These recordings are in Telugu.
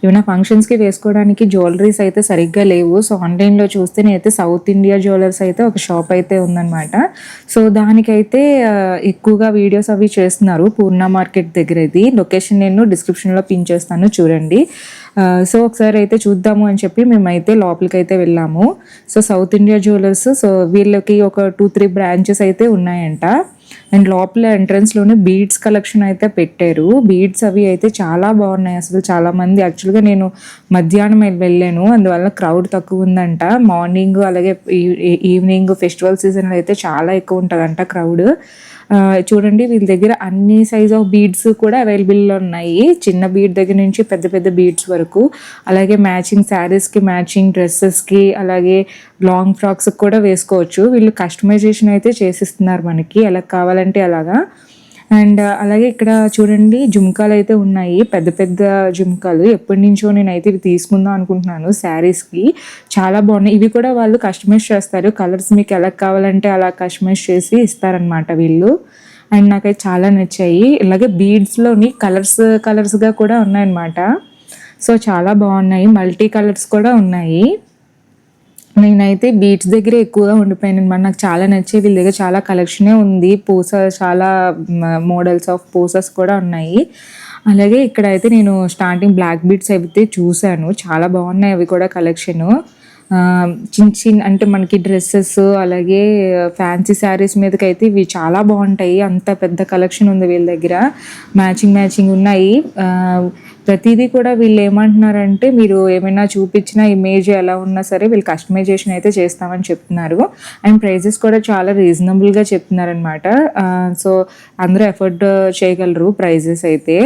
ఏమైనా ఫంక్షన్స్‌కి వేసుకోవడానికి జ్యువెలరీస్ అయితే సరిగ్గా లేవు. సో, ఆన్‌లైన్‌లో చూస్తే నేనైతే సౌత్ ఇండియా జ్యువెలర్స్ అయితే ఒక షాప్ అయితే ఉందనమాట. సో, దానికైతే ఎక్కువగా వీడియోస్ అవి చేస్తున్నారు. పూర్ణ మార్కెట్ దగ్గర ఇది. లొకేషన్ నేను డిస్క్రిప్షన్‌లో పిన్ చేస్తాను చూడండి. సో, ఒకసారి అయితే చూద్దాము అని చెప్పి మేమైతే లోపలికైతే వెళ్ళాము. So, south India jewellers so, వీళ్ళకి ఒక 2, 3 బ్రాంచెస్ అయితే ఉన్నాయంట. అండ్ లోపల ఎంట్రన్స్‌లోనే బీడ్స్ కలెక్షన్ అయితే పెట్టారు. బీడ్స్ అవి అయితే చాలా బాగున్నాయి. అసలు చాలామంది యాక్చువల్‌గా నేను మధ్యాహ్నం వెళ్ళాను. అందువల్ల క్రౌడ్ తక్కువ ఉందంట. మార్నింగ్ అలాగే ఈవినింగ్ ఫెస్టివల్ సీజన్‌లో అయితే చాలా ఎక్కువ ఉంటదంట క్రౌడ్. చూడండి వీళ్ళ దగ్గర అన్ని సైజ్ ఆఫ్ బీడ్స్ కూడా అవైలబుల్‌లో ఉన్నాయి. చిన్న బీడ్ దగ్గర నుంచి పెద్ద పెద్ద బీడ్స్ వరకు. అలాగే మ్యాచింగ్ శారీస్‌కి, మ్యాచింగ్ డ్రెసెస్‌కి అలాగే లాంగ్ ఫ్రాక్స్‌కి కూడా వేసుకోవచ్చు. వీళ్ళు కస్టమైజేషన్ అయితే చేసిస్తున్నారు మనకి. ఎలా కావాలంటే అలాగా. అండ్ అలాగే ఇక్కడ చూడండి జుంకాలైతే ఉన్నాయి. పెద్ద పెద్ద జుంకాలు. ఎప్పటినుంచో నేనైతే ఇవి తీసుకుందాం అనుకుంటున్నాను శారీస్‌కి. చాలా బాగున్నాయి. ఇవి కూడా వాళ్ళు కస్టమైజ్ చేస్తారు. కలర్స్ మీకు ఎలా కావాలంటే అలా కస్టమైజ్ చేసి ఇస్తారనమాట వీళ్ళు. అండ్ నాకైతే చాలా నచ్చాయి. ఇలాగే బీడ్స్‌లోని కలర్స్‌గా కూడా ఉన్నాయన్నమాట. సో, చాలా బాగున్నాయి. మల్టీ కలర్స్ కూడా ఉన్నాయి. నేనైతే బీచ్ దగ్గరే ఎక్కువగా ఉండిపోయాననమాట. నాకు చాలా నచ్చాయి. వీళ్ళ దగ్గర చాలా కలెక్షనే ఉంది. చాలా మోడల్స్ ఆఫ్ పూసస్ కూడా ఉన్నాయి. అలాగే ఇక్కడైతే నేను స్టార్టింగ్ బ్లాక్ బీడ్స్ అయితే చూశాను. చాలా బాగున్నాయి అవి కూడా కలెక్షను. చిన్న అంటే మనకి డ్రెస్సెస్ అలాగే ఫ్యాన్సీ శారీస్ మీదకైతే ఇవి చాలా బాగుంటాయి. అంత పెద్ద కలెక్షన్ ఉంది వీళ్ళ దగ్గర. మ్యాచింగ్ ఉన్నాయి. ప్రతిదీ కూడా వీళ్ళు ఏమంటున్నారంటే మీరు ఏమైనా చూపించిన ఇమేజ్ ఎలా ఉన్నా సరే వీళ్ళు కస్టమైజేషన్ అయితే చేస్తామని చెప్తున్నారు. అండ్ ప్రైజెస్ కూడా చాలా రీజనబుల్గా చెప్తున్నారనమాట. సో, అందరూ ఎఫోర్డ్ చేయగలరు ప్రైజెస్ అయితే.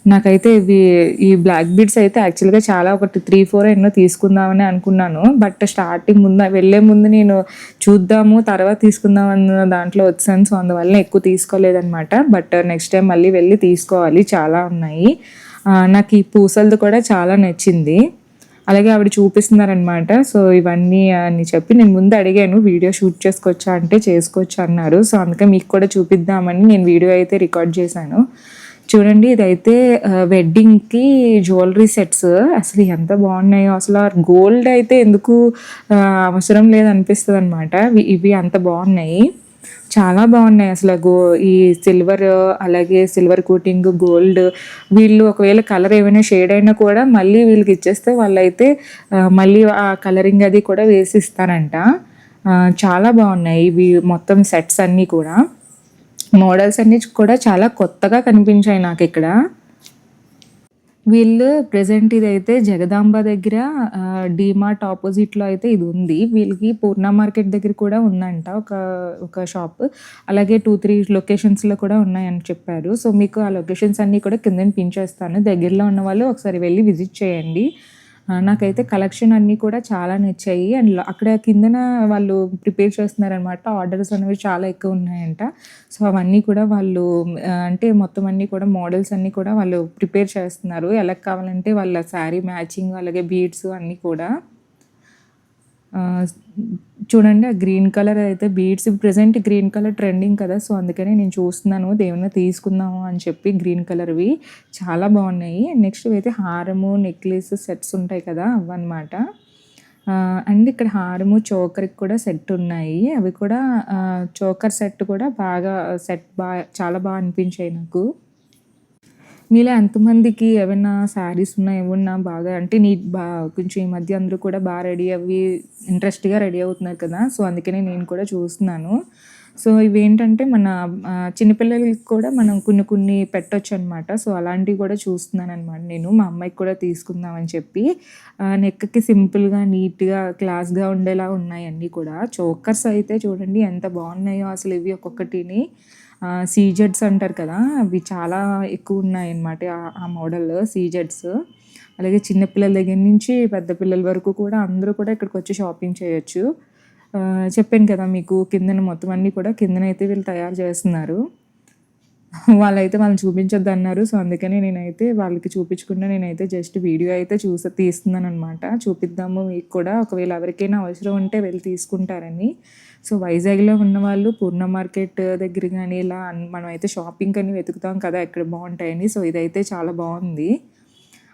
నాకైతే ఈ బ్లాక్ బీడ్స్ అయితే యాక్చువల్‌గా చాలా ఒకటి 3, 4 ఎన్నో తీసుకుందామని అనుకున్నాను. బట్ వెళ్ళే ముందు నేను చూద్దాము తర్వాత తీసుకుందాం అన్న దాంట్లో వచ్చాను. సో, అందువల్ల ఎక్కువ తీసుకోలేదనమాట. బట్ నెక్స్ట్ టైం మళ్ళీ వెళ్ళి తీసుకోవాలి. చాలా ఉన్నాయి. నాకు ఈ పూసలది కూడా చాలా నచ్చింది. అలాగే ఆవిడ చూపిస్తున్నారనమాట. సో, ఇవన్నీ అని చెప్పి నేను ముందు అడిగాను వీడియో షూట్ చేసుకోవచ్చా అంటే చేసుకోవచ్చు అన్నారు. సో, అందుకే మీకు కూడా చూపిద్దామని నేను వీడియో అయితే రికార్డ్ చేశాను. చూడండి ఇదైతే వెడ్డింగ్‌కి జ్యువెలరీ సెట్స్ అసలు ఎంత బాగున్నాయో అసలు గోల్డ్ అయితే ఎందుకు అవసరం లేదనిపిస్తదనమాట. ఇవి అంత బాగున్నాయి. చాలా బాగున్నాయి అసలు ఈ అలాగే సిల్వర్ కోటింగ్, గోల్డ్ వీళ్ళు ఒకవేళ కలర్ ఏమైనా షేడ్ అయినా కూడా మళ్ళీ వీళ్ళకి ఇచ్చేస్తే వాళ్ళైతే మళ్ళీ ఆ కలరింగ్ అది కూడా వేసి ఇస్తారంట. చాలా బాగున్నాయి ఇవి మొత్తం సెట్స్ అన్నీ కూడా. మోడల్స్ అన్నీ కూడా చాలా కొత్తగా కనిపించాయి నాకిక్కడ. వీళ్ళు ప్రెజెంట్ ఇదైతే జగదాంబ దగ్గర డీమార్ట్ ఆపోజిట్‌లో అయితే ఇది ఉంది. వీళ్ళకి పూర్ణ మార్కెట్ దగ్గర కూడా ఉందంట ఒక షాప్. అలాగే 2, 3 లొకేషన్స్‌లో కూడా ఉన్నాయని చెప్పారు. సో, మీకు ఆ లొకేషన్స్ అన్నీ కూడా కిందన పిన్ చేస్తాను. దగ్గరలో ఉన్నవాళ్ళు ఒకసారి వెళ్లి విజిట్ చేయండి. నాకైతే కలెక్షన్ అన్నీ కూడా చాలా నచ్చాయి. అండ్ అక్కడ కిందన వాళ్ళు ప్రిపేర్ చేస్తున్నారనమాట. ఆర్డర్స్ అనేవి చాలా ఎక్కువ ఉన్నాయంట. సో, అవన్నీ కూడా వాళ్ళు అంటే మొత్తం అన్నీ కూడా మోడల్స్ అన్నీ కూడా వాళ్ళు ప్రిపేర్ చేస్తున్నారు. ఎలా కావాలంటే వాళ్ళ శారీ మ్యాచింగ్ అలాగే బీడ్స్ అన్నీ కూడా. చూడండి ఆ గ్రీన్ కలర్ అయితే beads present green colour trending కదా! సో, అందుకని నేను చూస్తున్నాను దేమన్నా తీసుకుందాము అని చెప్పి గ్రీన్ కలర్‌వి చాలా బాగున్నాయి. నెక్స్ట్ అయితే హారము, నెక్లెస్ సెట్స్ ఉంటాయి కదా! అవన్నమాట. అండ్ ఇక్కడ హారము, చోకర్‌కి కూడా సెట్ ఉన్నాయి. అవి కూడా చోకర్ సెట్ కూడా చాలా బాగా అనిపించాయి నాకు. మీలో ఎంతమందికి ఏవన్నా శారీస్ ఏమన్నా బాగా అంటే కొంచెం ఈ మధ్య అందరూ కూడా రెడీ అవ్వి ఇంట్రెస్ట్‌గా రెడీ అవుతున్నారు కదా! సో, అందుకనే నేను కూడా చూస్తున్నాను. సో, ఇవేంటంటే మన చిన్న పిల్లలకి కూడా మనం కొన్ని పెట్టొచ్చనమాట. సో, అలాంటివి కూడా చూస్తున్నాననమాట నేను. మా అమ్మాయికి కూడా తీసుకుందామని చెప్పి. నెక్‌కి సింపుల్‌గా, నీట్‌గా, క్లాస్‌గా ఉండేలా ఉన్నాయి అన్నీ కూడా. చోకర్స్ అయితే చూడండి ఎంత బాగున్నాయో అసలు ఇవి ఒక్కొక్కటిని. సీజెడ్స్ అంటారు కదా! అవి చాలా ఎక్కువున్నాయన్నమాట. ఆ మోడల్ సీజెడ్స్. అలాగే చిన్న పిల్లల దగ్గర నుంచి పెద్ద పిల్లల వరకు కూడా అందరూ కూడా ఇక్కడికొచ్చి షాపింగ్ చేయొచ్చు. చెప్పాను కదా మీకు కిందన మొత్తం అన్నీ కూడా కిందనైతే వీళ్ళు తయారు చేస్తున్నారు. వాళ్ళని చూపించొద్దన్నారు. సో, అందుకని నేనైతే వాళ్ళకి చూపించకుండా నేనైతే జస్ట్ వీడియో అయితే తీస్తున్నాననమాట. చూపిద్దాము మీకు కూడా ఒకవేళ ఎవరికైనా అవసరం ఉంటే వెళ్ళి తీసుకుంటారని. సో, వైజాగ్‌లో ఉన్నవాళ్ళు పూర్ణ మార్కెట్ దగ్గర గాని మనమైతే షాపింగ్‌కని వెతుకుతాం కదా! ఎక్కడ బావుంటాయని. సో, ఇదైతే చాలా బావుంది.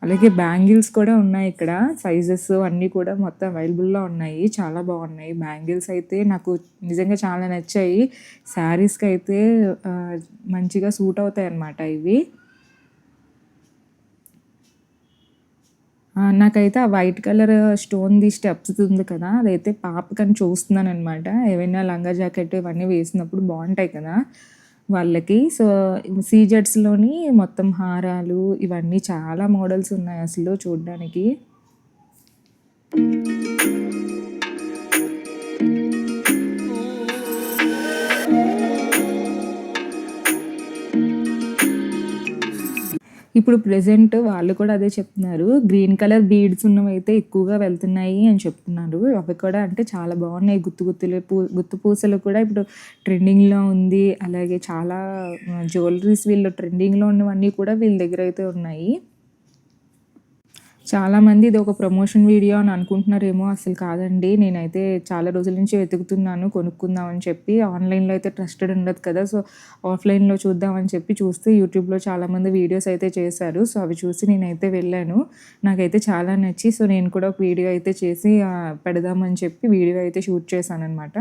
అలాగే బ్యాంగిల్స్ కూడా ఉన్నాయి ఇక్కడ. సైజెస్ అన్నీ కూడా మొత్తం అవైలబుల్‌లో ఉన్నాయి. చాలా బాగున్నాయి. బ్యాంగిల్స్ అయితే నాకు నిజంగా చాలా నచ్చాయి. శారీస్‌కైతే మంచిగా సూట్ అవుతాయన్నమాట ఇవి. నాకైతే ఆ వైట్ కలర్ స్టోన్‌ది స్టెప్స్‌ది ఉంది కదా! అదైతే పాపకని చూస్తున్నాననమాట. ఏవైనా లంగా జాకెట్ ఇవన్నీ వేసినప్పుడు బావుంటాయి కదా! వాళ్ళకి. సో, సీజెడ్స్‌లోని మొత్తం హారాలు ఇవన్నీ చాలా మోడల్స్ ఉన్నాయి అసలు చూడ్డానికి. ఇప్పుడు ప్రెజెంట్ వాళ్ళు కూడా అదే చెప్తున్నారు. గ్రీన్ కలర్ బీడ్స్ ఉన్నవైతే ఎక్కువగా వెళ్తున్నాయి అని చెప్తున్నారు. అవి కూడా అంటే చాలా బాగున్నాయి. గుత్తు పూసలు కూడా ఇప్పుడు ట్రెండింగ్‌లో ఉంది. అలాగే చాలా జ్యువెల్లరీస్ వీళ్ళు ట్రెండింగ్‌లో ఉన్నవన్నీ కూడా వీళ్ళ దగ్గర అయితే ఉన్నాయి. చాలామంది ఇది ఒక ప్రమోషన్ వీడియో అని అనుకుంటున్నారేమో, అసలు కాదండి. నేనైతే చాలా రోజుల నుంచి వెతుకుతున్నాను కొనుక్కుందాం అని చెప్పి. ఆన్‌లైన్‌లో అయితే ట్రస్టెడ్ ఉండదు కదా! సో, ఆఫ్‌లైన్‌లో చూద్దామని చెప్పి చూస్తే యూట్యూబ్‌లో చాలామంది వీడియోస్ అయితే చేశారు. సో, అవి చూసి నేనైతే వెళ్ళాను. నాకైతే చాలా నచ్చి సో, నేను కూడా ఒక వీడియో అయితే చేసి పెడదామని చెప్పి వీడియో అయితే షూట్ చేశాననమాట.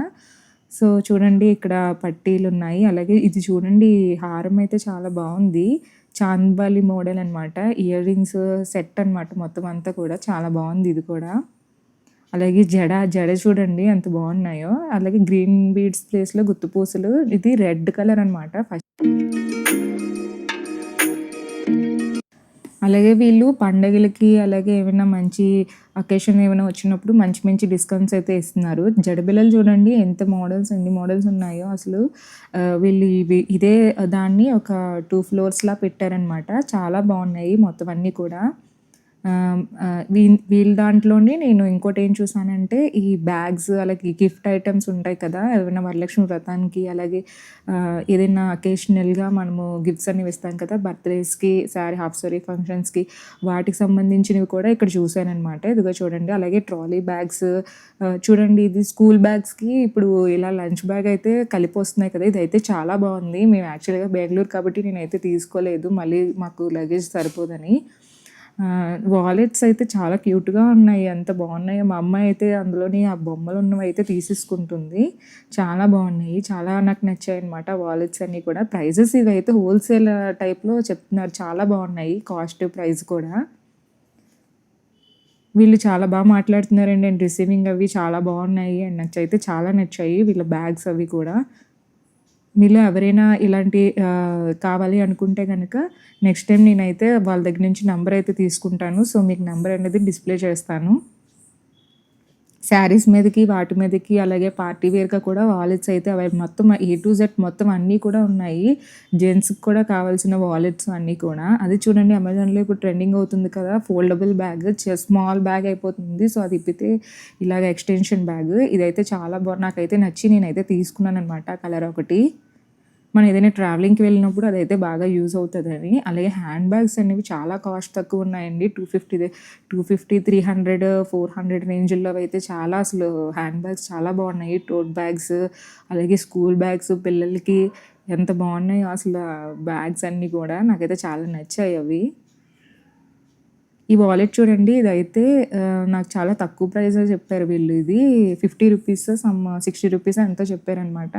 సో, చూడండి ఇక్కడ పట్టీలున్నాయి. అలాగే ఇది చూడండి హారం అయితే చాలా బావుంది. చాంద్బాలి మోడల్ అనమాట. ఇయర్ రింగ్స్ సెట్ అనమాట మొత్తం అంతా కూడా. చాలా బావుంది ఇది కూడా. అలాగే జడ చూడండి ఎంత బావున్నాయో. అలాగే గ్రీన్ బీడ్స్ ప్లేస్‌లో గుత్తి పూసలు. ఇది రెడ్ కలర్ అనమాట. అలాగే వీళ్ళు పండగలకి అలాగే ఏమైనా మంచి అకేషన్ ఏమైనా వచ్చినప్పుడు మంచి మంచి డిస్కౌంట్స్ అయితే ఇస్తున్నారు. జడబిళ్ళలు చూడండి ఎంత మోడల్స్ ఎన్ని మోడల్స్ ఉన్నాయో అసలు. వీళ్ళు ఇదే దాన్ని ఒక 2 ఫ్లోర్స్‌లా పెట్టారనమాట. చాలా బాగున్నాయి మొత్తం అన్నీ కూడా. వీళ్ళ దాంట్లోనే నేను ఇంకోటేం చూసానంటే, ఈ బ్యాగ్స్ అలాగే గిఫ్ట్ ఐటెమ్స్ ఉంటాయి కదా! ఏవైనా వరలక్ష్మి వ్రతానికి అలాగే ఏదైనా అకేషనల్‌గా మనము గిఫ్ట్స్ అనేవి ఇస్తాం కదా! బర్త్‌డేస్‌కి, హాఫ్ సారీ ఫంక్షన్స్‌కి వాటికి సంబంధించినవి కూడా ఇక్కడ చూసాననమాట. ఇదిగో చూడండి. అలాగే ట్రాలీ బ్యాగ్స్ చూడండి ఇది స్కూల్ బ్యాగ్స్‌కి ఇప్పుడు ఇలా లంచ్ బ్యాగ్ అయితే కలిపొస్తున్నాయి కదా! ఇదైతే చాలా బావుంది. మేము యాక్చువల్‌గా బెంగుళూరు కాబట్టి నేనైతే తీసుకోలేదు. మళ్ళీ మాకు లగేజ్ సరిపోదని. వాలెట్స్ అయితే చాలా క్యూట్‌గా ఉన్నాయి. ఎంత బాగున్నాయో. మా అమ్మాయి అయితే అందులోని ఆ బొమ్మలున్నవైతే తీసేసుకుంటుంది. చాలా బాగున్నాయి. చాలా నాకు నచ్చాయన్నమాట వాలెట్స్ అన్నీ కూడా. ప్రైజెస్ ఇవైతే హోల్‌సేల్ టైప్‌లో చెప్తున్నారు. చాలా బాగున్నాయి. కాస్ట్, ప్రైస్ కూడా. వీళ్ళు చాలా మాట్లాడుతున్నారండి. అండ్ రిసీవింగ్ అవి చాలా బాగున్నాయి. అండ్ నాకైతే చాలా నచ్చాయి వీళ్ళ బ్యాగ్స్ అవి కూడా. మీలో ఎవరైనా ఇలాంటి కావాలి అనుకుంటే గనక నెక్స్ట్ టైం నేనైతే వాళ్ళ దగ్గర నుంచి నంబర్ అయితే తీసుకుంటాను. సో, మీకు నంబర్ అనేది డిస్‌ప్లే చేస్తాను. శారీస్ మీదకి, వాటి మీదకి అలాగే పార్టీ వేర్‌గా కూడా వాలెట్స్ అయితే అవి మొత్తం ఏ టు జెడ్ మొత్తం అన్నీ కూడా ఉన్నాయి. జెంట్స్‌కి కూడా కావాల్సిన వాలెట్స్ అన్నీ కూడా. అది చూడండి అమెజాన్‌లో ఇప్పుడు ట్రెండింగ్ అవుతుంది కదా! ఫోల్డబుల్ బ్యాగ్ స్మాల్ బ్యాగ్ అయిపోతుంది. సో, అది ఇప్పితే ఇలాగ ఎక్స్‌టెన్షన్ బ్యాగ్. ఇదైతే చాలా నాకైతే నచ్చి నేనైతే తీసుకున్నాననమాట కలర్ ఒకటి. మనం ఏదైనా ట్రావెలింగ్‌కి వెళ్ళినప్పుడు అదైతే బాగా యూజ్ అవుతదని. అలాగే హ్యాండ్ బ్యాగ్స్ అనేవి చాలా కాస్ట్ తక్కువ ఉన్నాయండి. 250, 300, 400 రేంజ్‌లో అయితే చాలా అసలు హ్యాండ్ బ్యాగ్స్ చాలా బాగున్నాయి. టోట్ బ్యాగ్స్ అలాగే స్కూల్ బ్యాగ్స్ పిల్లలకి ఎంత బాగున్నాయో అసలు బ్యాగ్స్ అన్నీ కూడా. నాకైతే చాలా నచ్చాయి అవి. ఈ వాలెట్ చూడండి ఇదైతే నాకు చాలా తక్కువ ప్రైస్‌లో చెప్పారు వీళ్ళు. ఇది ₹50 ₹60 ఎంతో చెప్పారనమాట.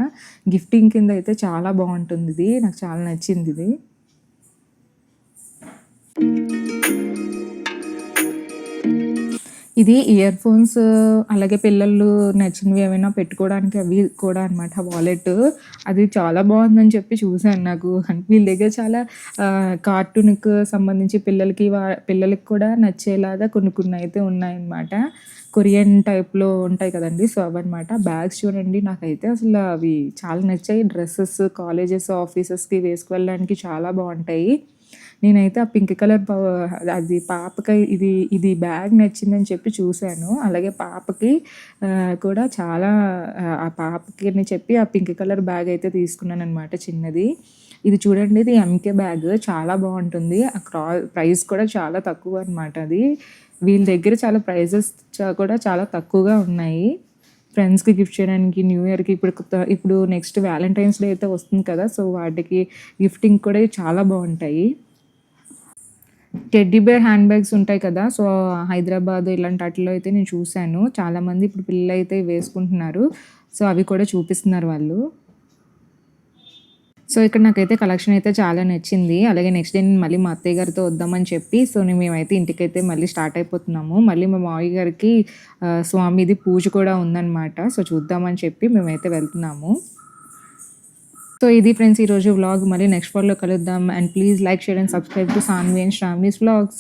గిఫ్టింగ్ కింద అయితే చాలా బాగుంటుంది ఇది. నాకు చాలా నచ్చింది ఇది. ఇది ఇయర్ ఫోన్స్ అలాగే పిల్లలు నచ్చినవి ఏమైనా పెట్టుకోవడానికి అవి కూడా అనమాట వాలెట్. అది చాలా బాగుందని చెప్పి చూసాను. నాకు వీళ్ళ దగ్గర చాలా కార్టూన్‌కి సంబంధించి పిల్లలకి కూడా నచ్చేలాగా కొన్ని అయితే ఉన్నాయన్నమాట. కొరియన్ టైప్‌లో ఉంటాయి కదండీ! సో, అవన్నమాట. బ్యాగ్స్ చూడండి నాకైతే అసలు అవి చాలా నచ్చాయి. డ్రెసెస్ కాలేజెస్, ఆఫీసెస్‌కి వేసుకువెళ్ళడానికి చాలా బాగుంటాయి. నేనైతే ఆ పింక్ కలర్ అది పాపకి ఇది బ్యాగ్ నచ్చిందని చెప్పి చూసాను. అలాగే పాపకి కూడా చాలా ఆ పాపకి అని చెప్పి ఆ పింక్ కలర్ బ్యాగ్ అయితే తీసుకున్నాననమాట చిన్నది. ఇది చూడండి ఇది ఎంకే బ్యాగ్ చాలా బాగుంటుంది. ఆ ప్రైస్ కూడా చాలా తక్కువ అనమాట అది. వీళ్ళ దగ్గర చాలా ప్రైజెస్ కూడా చాలా తక్కువగా ఉన్నాయి. ఫ్రెండ్స్‌కి గిఫ్ట్ చేయడానికి న్యూ ఇయర్‌కి ఇప్పుడు నెక్స్ట్ వాలంటైన్స్ డే అయితే వస్తుంది కదా! సో, వాటికి గిఫ్టింగ్ కూడా చాలా బాగుంటాయి. టెడ్డీ బేర్ హ్యాండ్ బ్యాగ్స్ ఉంటాయి కదా! సో, హైదరాబాద్ ఇలాంటి ఆటిల్లో అయితే నేను చూసాను. చాలామంది ఇప్పుడు పిల్లలైతే వేసుకుంటున్నారు. సో, అవి కూడా చూపిస్తున్నారు వాళ్ళు. సో, ఇక్కడ నాకైతే కలెక్షన్ అయితే చాలా నచ్చింది. అలాగే నెక్స్ట్ డే నేను మళ్ళీ మా అత్తయ్య గారితో వద్దామని చెప్పి, సో, మేమైతే ఇంటికైతే మళ్ళీ స్టార్ట్ అయిపోతున్నాము. మళ్ళీ మా మావయ్య గారికి స్వామిది పూజ కూడా ఉందనమాట. సో, చూద్దామని చెప్పి మేమైతే వెళ్తున్నాము. సో, ఇది ఫ్రెండ్స్ ఈరోజు వ్లాగ్. మళ్ళీ నెక్స్ట్ వ్లాగ్‌లో కలుద్దాం. And please like, share and subscribe to Sanvi and Shravani's vlogs.